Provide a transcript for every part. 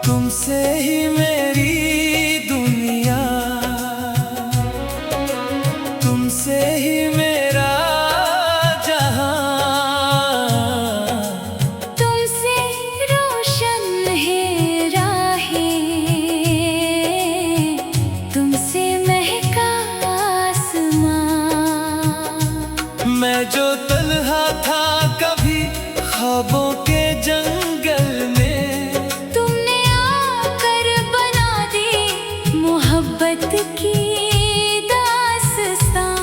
तुमसे ही मेरी दुनिया, तुमसे ही मेरा जहां, तुमसे रोशन है राहें, तुमसे महका आसमां। मैं जो तन्हा था कभी ख्वाबों के जंगल में, तुमने आकर बना दी मोहब्बत की दास्तां।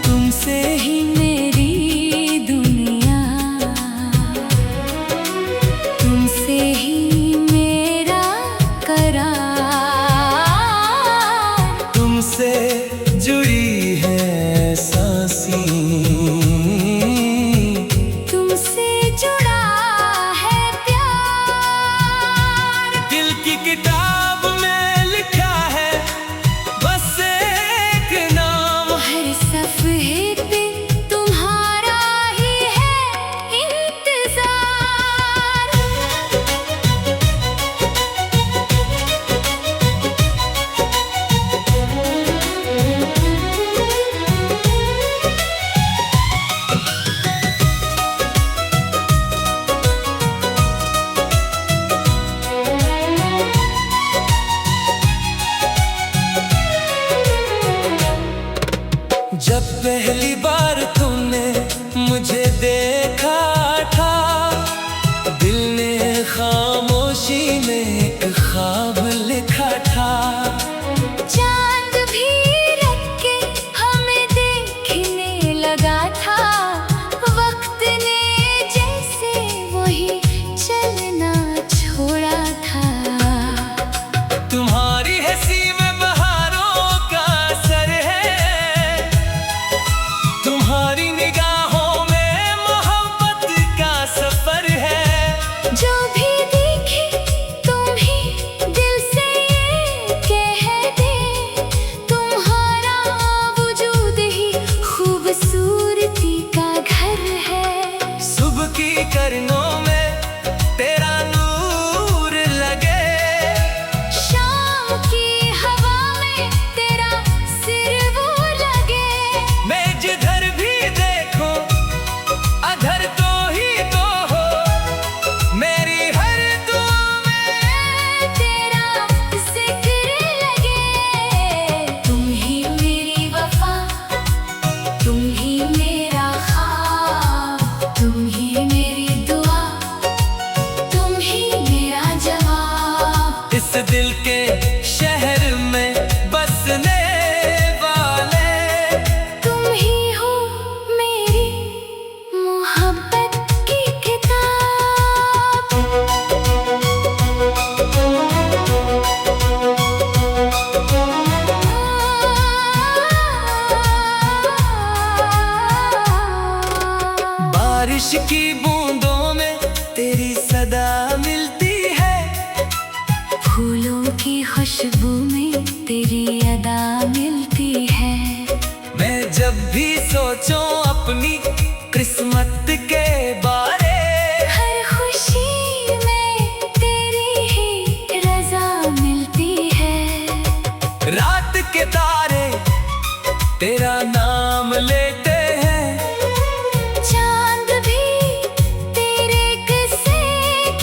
तुमसे ही मेरी दुनिया, तुमसे ही मेरा करार, तुमसे जुड़ी है सांसें, तुमसे जुड़ा है प्यार। दिल की किताब में लिखा है बस एक नाम, हर सफ़हे पे तुम्हारा ही है इंतज़ार। जब पहली बार तूने मुझे देखा था, दिल ने खामोशी में एक ख्वाब लिखा था। चांद भी रख के हमें देखने लगा था, वक्त ने जैसे वही चलना छोड़ा था। तुम्हारी हंसी में बहारों का असर है, तुम्हारी निगाहों में मोहब्बत का सफर है। जो भी देखे तुम्ही दिल से ये कह दे, तुम्हारा वजूद ही खूबसूरती का घर है। सुबह की किरणों में तेरा नूर लगे, शाम की हवा में तेरा सिर वो लगे। मैं जिधर भी देखूं अधर तो ही तो हो, मेरी हर दुआ में तेरा जिक्र लगे। तुम ही मेरी वफा, तुम ही मेरा ख्वाब, तुम ही मेरी दुआ, तुम ही मेरा जवाब। इस दिल के शहर में बसने वाले, तुम ही हो मेरी मोहब्बत की किताब। बारिश की बूंदों में तेरी सदा मिलती है, फूलों की खुशबू में तेरी अदा मिलती है। मैं जब भी सोचूं अपनी किस्मत के बारे, हर खुशी में तेरी ही रजा मिलती है। रात के तारे तेरा नाम लेते हैं, चांद भी तेरे किस्से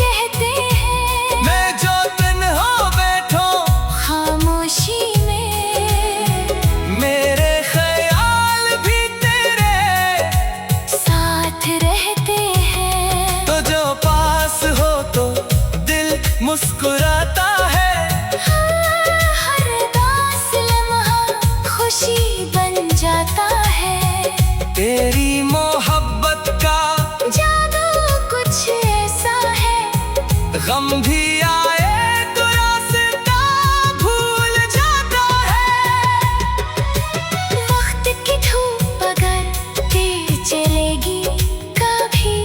कहते हैं। मैं जो तन्हा बैठूं खामोशी में मेरे ख्याल भी तेरे साथ रहते हैं। तो जो पास हो तो दिल मुस्कुराता है, हर उदास लम्हा खुशी बन जाता है। तेरी मोहब्बत का जादू कुछ ऐसा है, गम भी आए तो रास्ता भूल जाता है। वक्त की धूप अगर तेज चलेगी कभी,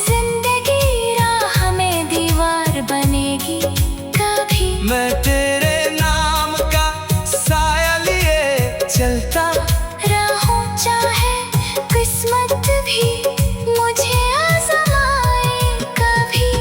जिंदगी राह में दीवार बनेगी कभी। मैं तेरे नाम का साया लिए चलता रहूं चाहे किस्मत भी मुझे आजमाए कभी।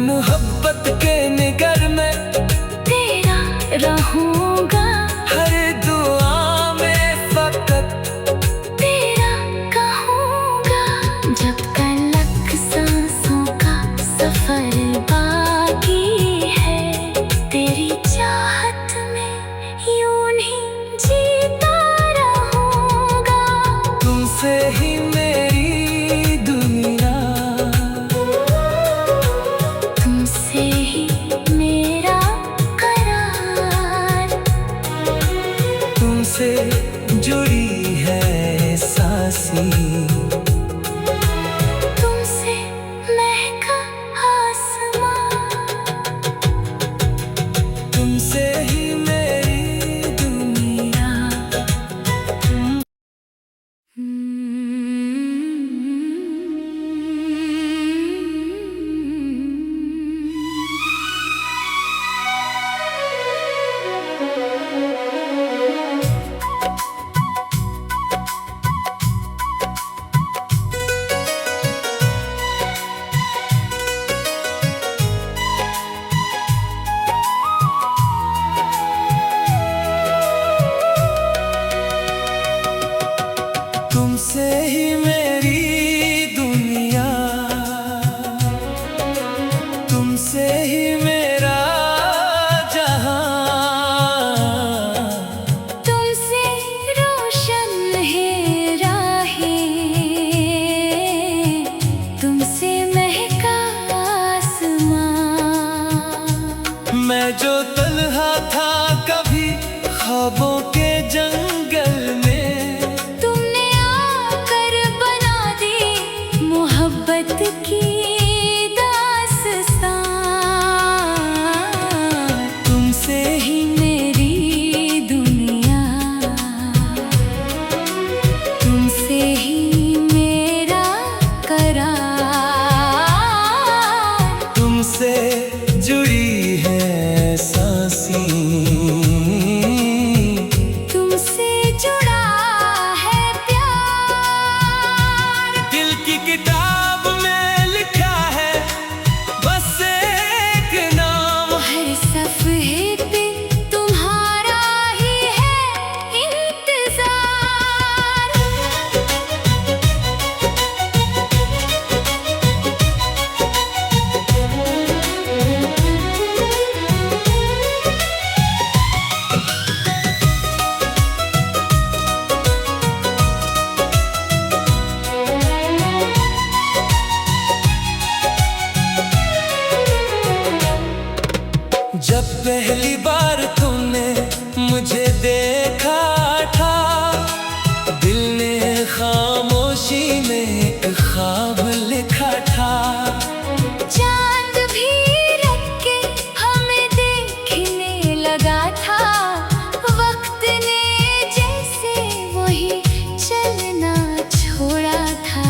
मोहब्बत के निगर में तेरा रहूंगा, हर दुआ में फकत तेरा कहूंगा। जब तलक सांसों का सफर बाकी है, तेरी चाहत में यूं ही जीता रहूंगा। तुमसे ही मेरी दुनिया, तुमसे ही मेरा करार, तुमसे जुड़ी है सांसी, तुमसे महका आसमां। तुमसे ही मेरी दुनिया। तुमसे ही मेरी दुनिया, तुमसे ही मेरा जहां, तुमसे रोशन है राहें, तुमसे महका आसमां। मैं जो तन्हा था कभी ख्वाबों के जंगल में, तुमने आकर बना दी मोहब्बत की दास्तां। तुमसे ही मेरी दुनिया, तुमसे ही मेरा करार, तुमसे जुड़ी है सांसी, तुमसे जुड़ा है प्यार। दिल की किताब में लिखा है बस एक नाम, हर सफ़े पे तुम्हारा ही है इंतज़ार। जब पहली बार तुमने मुझे देखा था, दिल ने खामोशी में एक ख्वाब लिखा था। चांद भी रख के हमें देखने लगा था, वक्त ने जैसे वही चलना छोड़ा था।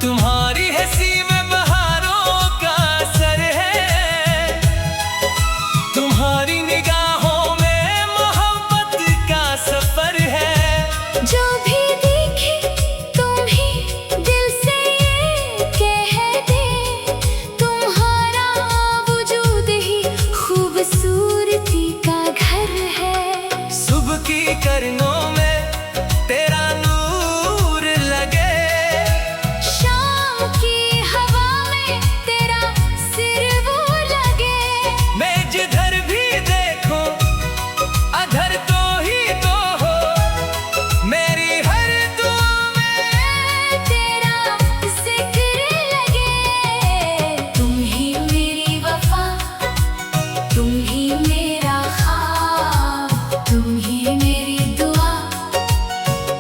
तुम्हारी हंसी में बहारों का असर है, तुम्हारी निगाहों में मोहब्बत का सफर है। जो भी देखे तुम ही दिल से ये कह दे, तुम्हारा वजूद ही खूबसूरती का घर है। सुबह की किरणों में तेरा नूर लगे, शाम की हवा में तेरा सिर वो लगे। मैं जिधर भी देखूं अधर तो ही तो हो, मेरी हर दुआ में तेरा जिक्र लगे। तुम ही मेरी वफा, तुम ही मेरा ख्वाब, तुम ही मेरी दुआ,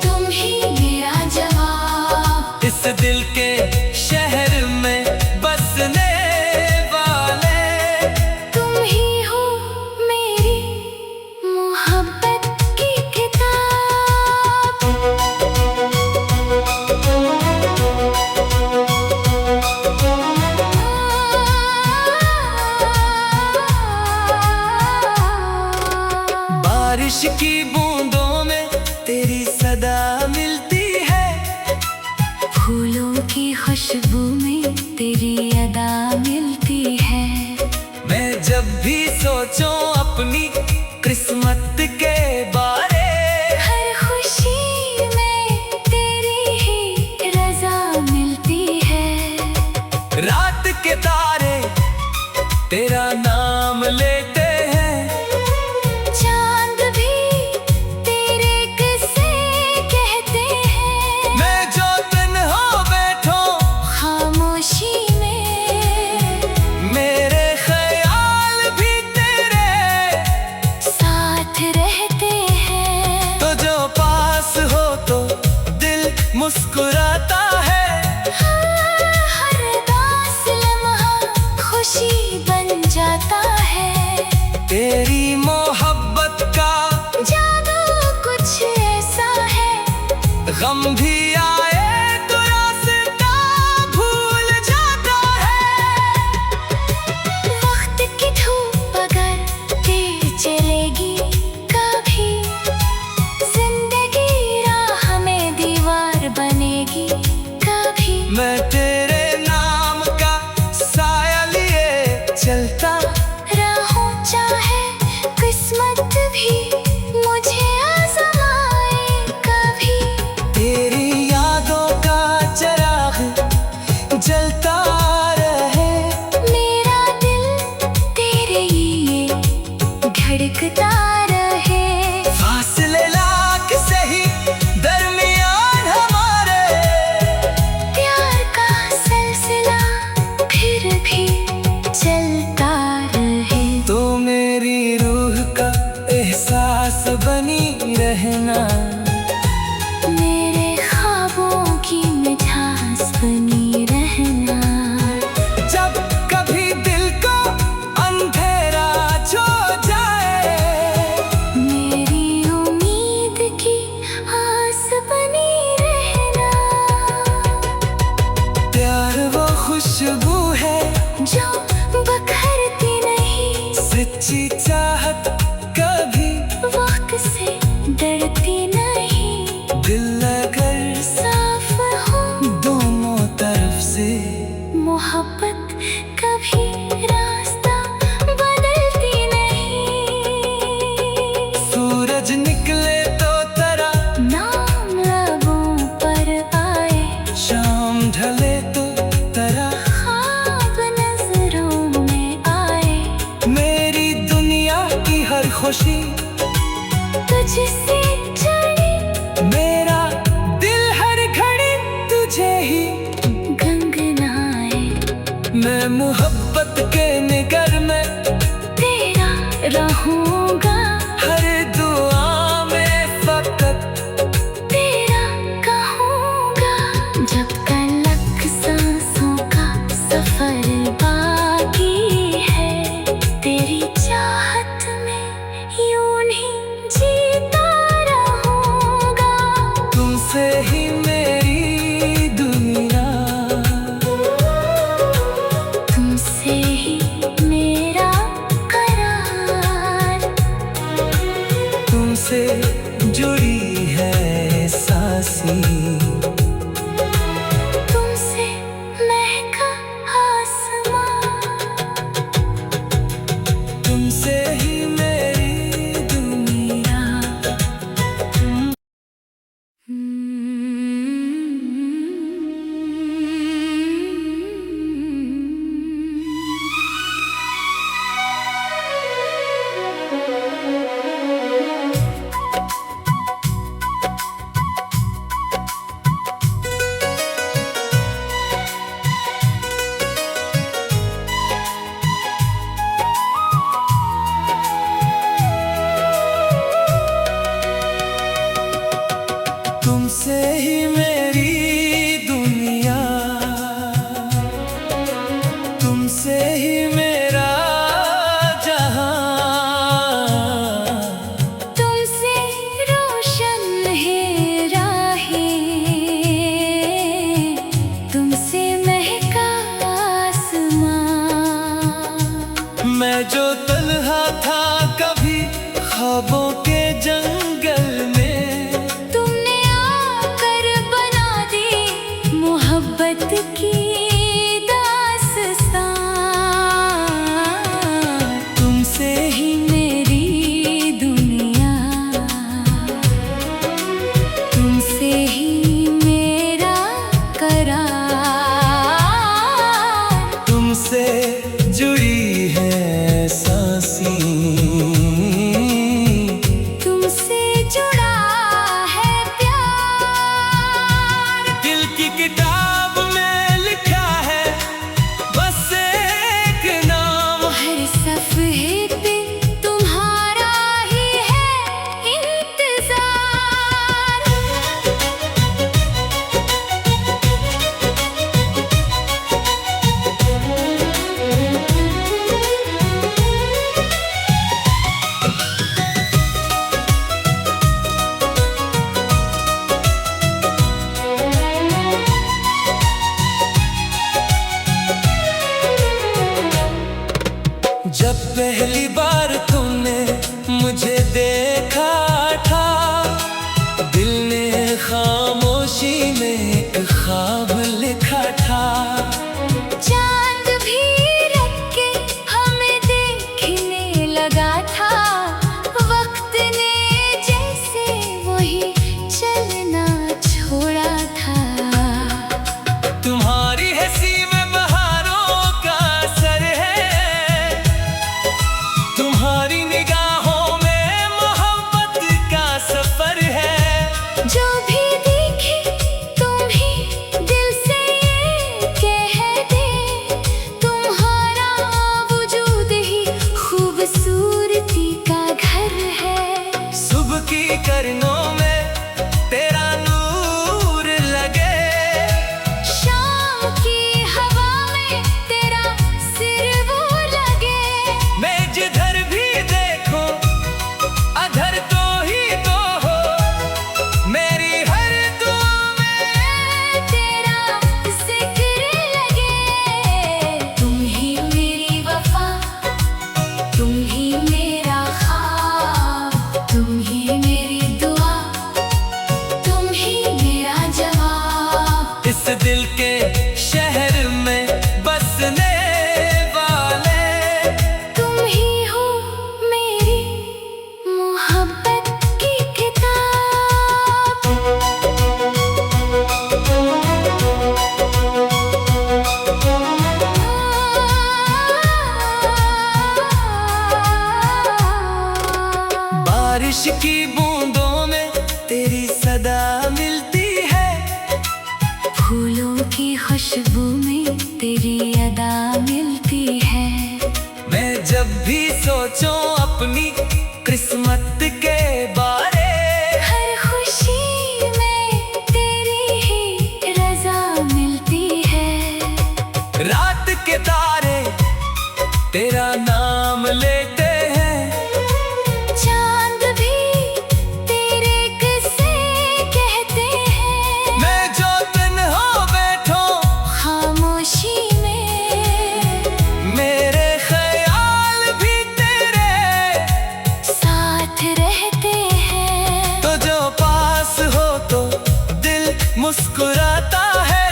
तुम ही मेरा जवाब। इस दिल के शहर में बसने वाले, तुम ही हो मेरी मोहब्बत की किताब। बारिश की बूंदों में तेरी सदा मिलती है, फूलों की खुशबू में तेरी अदा मिल सोचो अपनी किस्मत के बारे। हर खुशी में तेरी ही रजा मिलती है। रात के तारे तेरा नाम लेते हैं। चांद भी तेरे किस्से कहते हैं। मैं जो तन्हा बैठो खामोशी में मेरे ख्याल भी तेरे साथ रहते हैं। तो जो पास हो तो दिल मुस्कुराता है। हर उदास लम्हा खुशी बन जाता है। तेरी मोहब्बत का जादू कुछ ऐसा है। गम भी आए तो रास्ता भूल जाता है। वक्त की धूप अगर तेज चलेगी कभी, जिंदगी राह में दीवार बनेगी कभी। मैं तेरे नाम का साया लिए चलता रहूं चाहे किस्मत भी मुझे आजमाए कभी। तेरी यादों का चिराग जलता रहे। मेरा दिल तेरे लिए धड़कता रहे। फासले लाख सही दरमियान हमारे। प्यार का सिलसिला फिर भी चलता रहे। तो मेरी रूह का एहसास बनी रहना। मेरे ख्वाबों की मिठास बनी रहना। जब कभी दिल को अंधेरा छो जाए, मेरी उम्मीद की आस बनी रहना। प्यार वो खुशबू है जो बखरती नहीं, सच्ची चाहत कभी वक्त से डरती नहीं। दिल अगर साफ हो दोनों तरफ से, मोहब्बत कभी रास्ता बदलती नहीं। सूरज निकले तो तरा, नाम लबों पर आए, शाम ढले तो तरा। ख्वाब नजरों में आए। मेरी दुनिया की हर खुशी तुझसे जुड़ी मेरा दिल हर घड़ी तुझे ही गंगनाए। मैं मोहब्बत के निगर में तेरा रहूंगा, हर दुआ में फकत तेरा कहूंगा। जब तलक सांसों का सफर बाकी है, तेरी चाहत में यूं ही जीता रहूंगा। तुमसे ही मेरी दुनिया, तुमसे ही मेरा करार। तुमसे जुड़ी है सांसी। तुमसे महका आसमां। तुमसे ही मेरी दुनिया। तुमसे ही मेरी दुनिया, तुमसे ही मेरा जहां। तुमसे रोशन है राहें, तुमसे महका आसमां। मैं जो तन्हा था कभी ख्वाबों के जंगल में, तुमने आकर बना दिल के शहर में बसने वाले। तुम ही हो मेरी मोहब्बत की किताब। बारिश की बूंदों में तेरी सदा मिलती है, फूलों की खुशबू में तेरी अदा मिलती है। मैं जब भी सोचूं अपनी किस्मत के बारे, हर खुशी में तेरी ही रजा मिलती है। रात के तारे तेरा नाम लेते हैं, चांद भी तेरे किस्से कहते हैं। मैं जो तन्हा बैठूं खामोशी में मेरे ख्याल भी तेरे साथ रहते हैं। तो जो पास हो तो दिल मुस्कुराता है।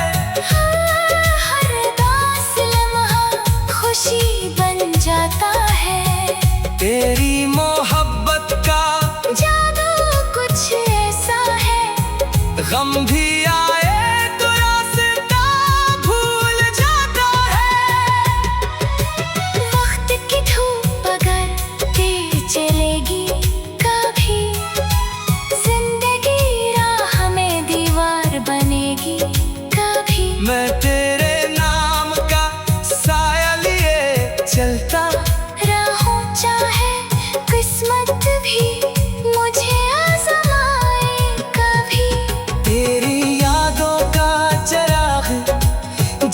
हर उदास लम्हा खुशी बन जाता है। तेरी मोहब्बत का जादू कुछ ऐसा है, गम भी आए तो रास्ता भूल जाता है। वक्त की धूप अगर तेज चलेगी कभी, जिंदगी राह में दीवार बनेगी कभी। मैं तेरे नाम का साया लिए चलता रहूं चाहे किस्मत भी मुझे आजमाए कभी। तेरी यादों का चिराग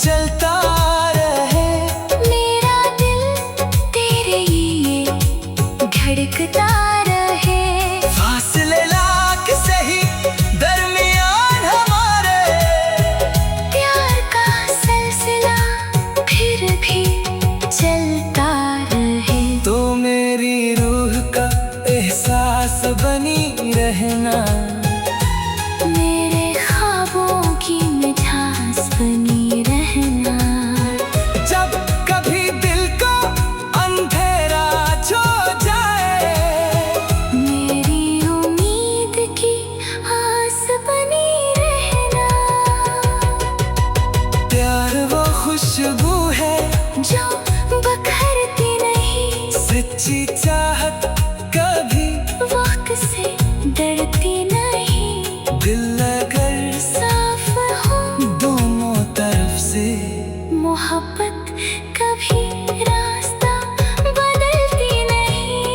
जलता रहे। मेरा दिल तेरे लिए धड़कता रहे। फासले लाख सही दरमियान हमारे, प्यार का सिलसिला फिर भी चलता रहे। तो मेरी रूह का एहसास बनी रहना, मेरे ख्वाबों की मिठास बनी रहना। जब कभी दिल को अंधेरा छो जाए, मेरी उम्मीद की आस बनी रहना। प्यार वो खुशबू है जो बखरती नहीं, सच्ची चाहत कभी वक्त से डरती नहीं। दिल अगर साफ हो दोनों तरफ से, मोहब्बत कभी रास्ता बदलती नहीं।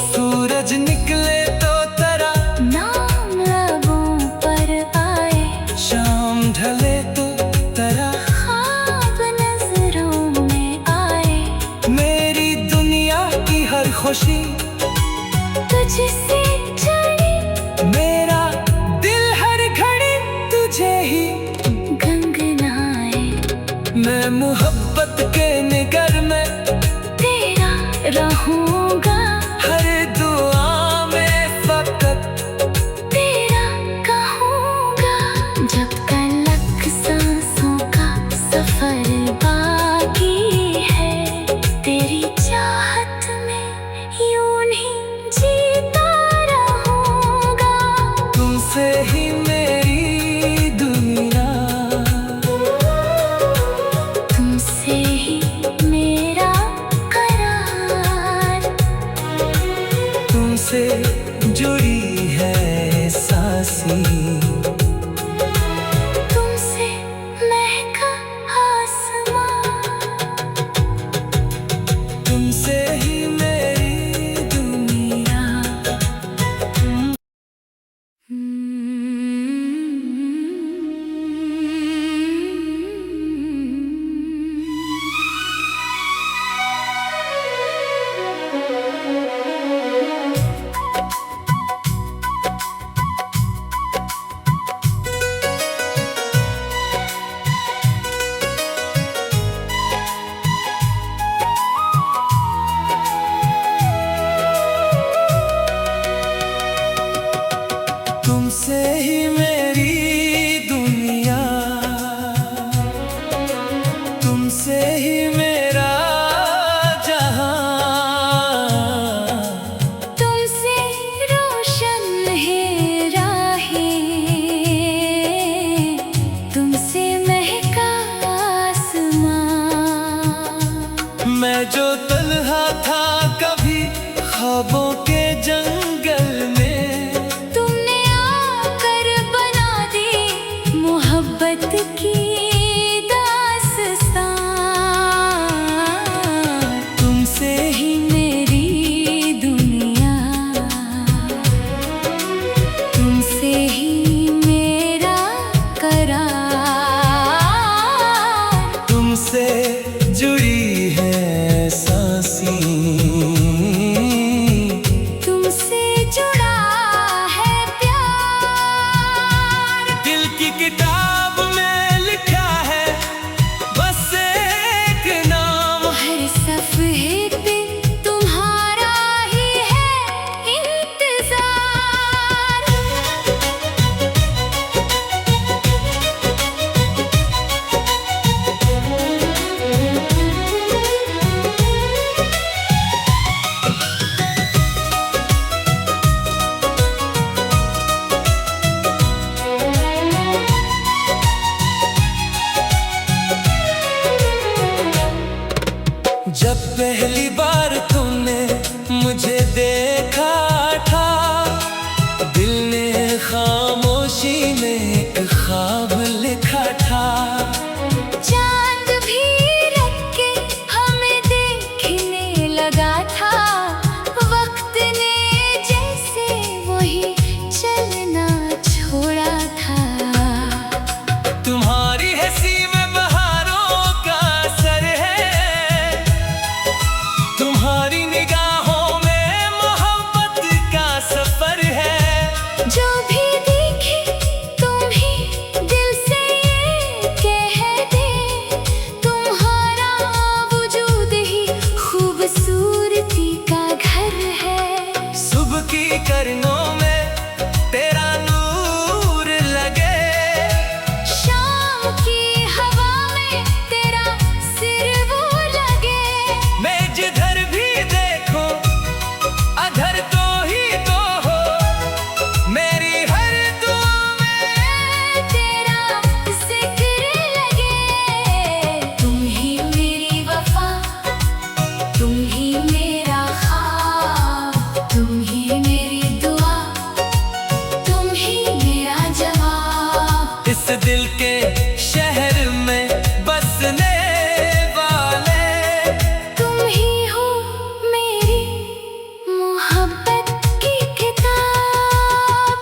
सूरज निकले तो तेरा नाम लबों पर आए, शाम ढले तो तेरा ख्वाब नजरों में आए। मेरी दुनिया की हर खुशी तुझसे जुड़ी मेरा दिल हर घड़ी तुझे ही गंगनाए। मैं मोहब्बत के निगर में तेरा रहूंगा, हर दुआ में फकत तेरा कहूंगा। जब तलक सांसों का सफर बाकी है, तेरी चाहत में यूं ही जीता रहूंगा। तुमसे ही मेरी दुनिया, तुमसे ही मेरा करार। तुमसे जुड़ी है सांसी, तुमसे महका आसमां। तुमसे ही मेरी दुनिया। तुमसे ही मेरी दुनिया, दिल के शहर में बसने वाले। तुम ही हो मेरी मोहब्बत की किताब।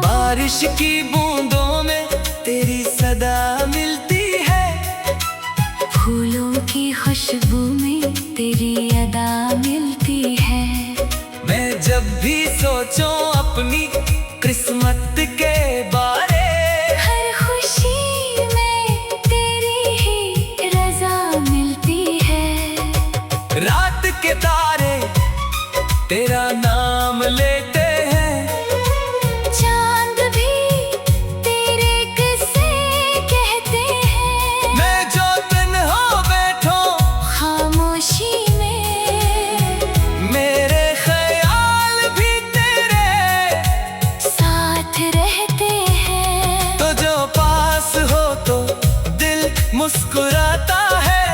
बारिश की बूंदों में तेरी सदा मिलती है, फूलों की खुशबू में तेरी अदा मिलती है। मैं जब भी सोचूं अपनी किस्मत के बारे, हर खुशी में तेरी ही रजा मिलती है। रात के तारे तेरा नाम लेते हैं, चांद भी तेरे किस्से कहते हैं। मैं जो दिन हो बैठो खामोशी में मेरे ख्याल भी तेरे साथ रहते हैं। तो जो पास हो तो दिल मुस्कुराता है।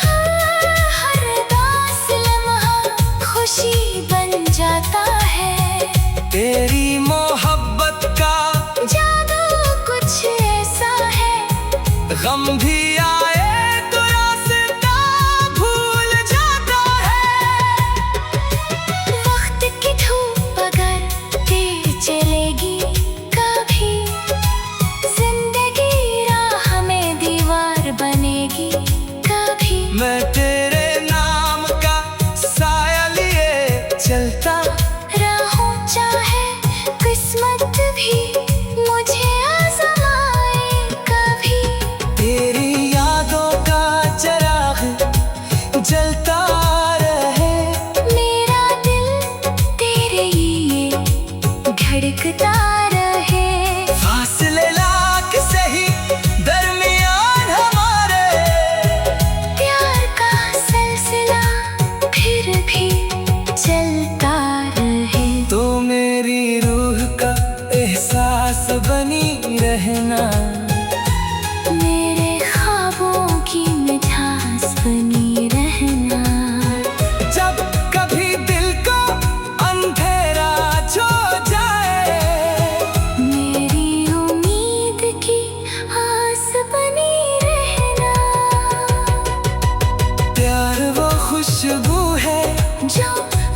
हर उदास लम्हा खुशी बन जाता है। तेरी मोहब्बत का जादू कुछ ऐसा है, गम भी आए तो रास्ता भूल जाता है। वक्त की धूप अगर तेज चलेगी कभी, जिंदगी राह में दीवार बनेगी कभी। मैं तेरे नाम का साया लिए चलता रहूं चाहे किस्मत भी मुझे आजमाए कभी। तेरी यादों का चिराग जलता रहे। मेरा दिल तेरे लिए धड़कता रहे। फासले लाख सही दरमियान हमारे, प्यार का सिलसिला फिर भी चलता रहे। तो मेरी रूह का एहसास बनी रहना, मेरे ख्वाबों की मिठास बनी रहना। जब कभी दिल को अंधेरा छो जाए, मेरी उम्मीद की आस बनी रहना। प्यार वो खुशबू है जो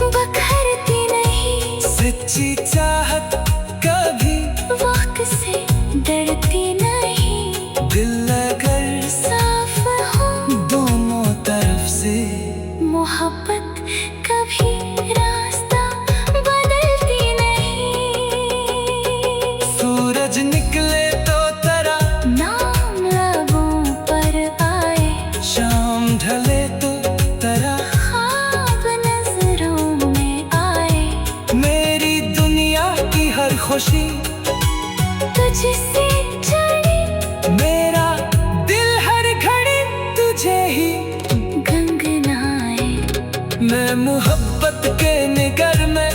बखरती नहीं, सच्ची चाहत कभी वक्त से डरती नहीं। दिल अगर साफ हो दोनों तरफ से, मोहब्बत कभी रास्ता बदलती नहीं। सूरज निकले तो तेरा नाम लबों पर आए, शाम ढले तो तेरा ख्वाब नजरों में आए। मेरी दुनिया की हर खुशी तुझसे जुड़ी मेरा दिल हर घड़ी तुझे ही गंगनाए। मैं मोहब्बत के निगर में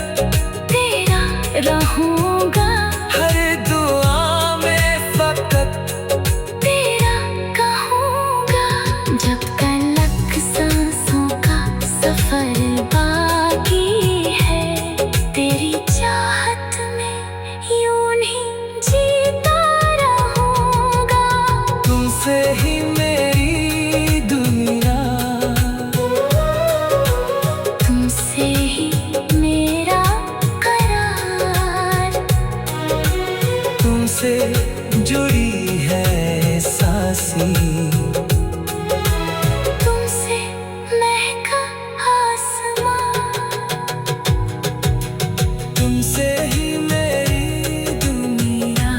तेरा रहूंगा, हर दुआ में फकत तेरा कहूंगा। जब तलक सांसों का सफर बाकी है, तेरी चाहत में यूं ही जीता रहूंगा। तुमसे ही मेरी दुनिया, तुमसे ही मेरा करार। तुमसे जुड़ी है सांसी, तुमसे महका आसमां। तुमसे ही मेरी दुनिया।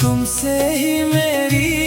तुमसे ही मेरी